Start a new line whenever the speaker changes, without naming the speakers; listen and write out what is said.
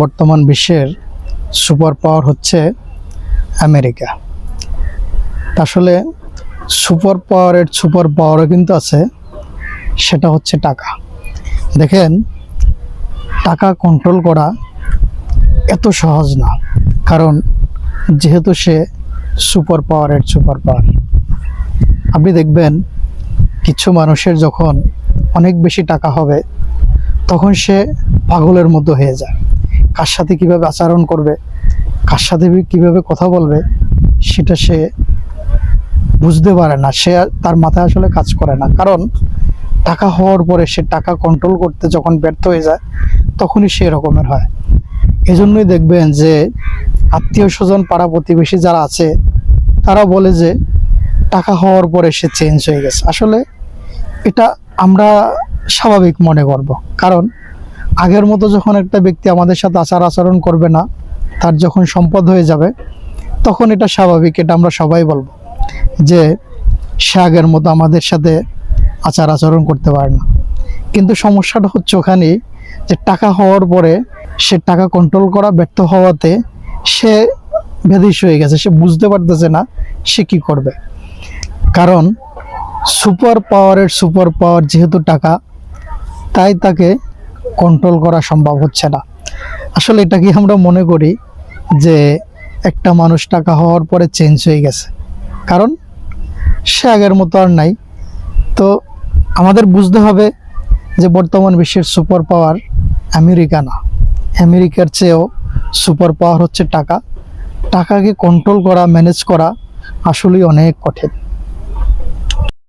বর্তমান বিশ্বের super power হচ্ছে আমেরিকা। আসলে সুপার পাওয়ারও কিন্তু আছে, সেটা হচ্ছে টাকা। দেখেন, টাকা কন্ট্রোল করা এত সহজ না, কারণ যেহেতু সে সুপার পাওয়ার। আপনি দেখবেন কিছু মানুষের যখন অনেক বেশি টাকা হবে তখন সে পাগলের মতো হয়ে যায়। কার সাথে কিভাবে আচরণ করবে, কার সাথে কিভাবে কথা বলবে সেটা সে বুঝতে পারে না, তার মাথায় আসলে কাজ করে না। কারণ টাকা হওয়ার পরে সে টাকা কন্ট্রোল করতে যখন ব্যর্থ হয়ে যায় তখনই সে এরকমের হয়। এজন্যই দেখবেন যে আত্মীয় স্বজন, পাড়া প্রতিবেশী যারা আছে তারা বলে যে টাকা হওয়ার পরে সে চেঞ্জ হয়ে গেছে। আসলে এটা আমরা স্বাভাবিক মনে করব, কারণ আগের মতো যখন একটা ব্যক্তি আমাদের সাথে আচরণ করবে না, তার যখন সম্পদ হয়ে যাবে তখন এটা স্বাভাবিক, এটা আমরা সবাই বলবো যে সে আগের মতো আমাদের সাথে আচরণ করতে পারে না। কিন্তু সমস্যাটা হচ্ছে ওখানেই যে টাকা হওয়ার পরে সে টাকা কন্ট্রোল করা ব্যর্থ হওয়াতে সে ভেদিস হয়ে গেছে, সে বুঝতে পারতেছে না সে কি করবে। কারণ সুপার পাওয়ার যেহেতু টাকা, তাই তাকে কন্ট্রোল করা সম্ভব হচ্ছে না। আসলে এটা কি আমরা মনে করি যে একটা মানুষ টাকা হওয়ার পরে চেঞ্জ হয়ে গেছে, কারণ সে আগের মতো আর নাই। তো আমাদের বুঝতে হবে যে বর্তমান বিশ্বের সুপার পাওয়ার আমেরিকা না, আমেরিকার চেয়েও সুপার পাওয়ার হচ্ছে টাকা। টাকাকে কন্ট্রোল করা, ম্যানেজ করা আসলেই অনেক কঠিন।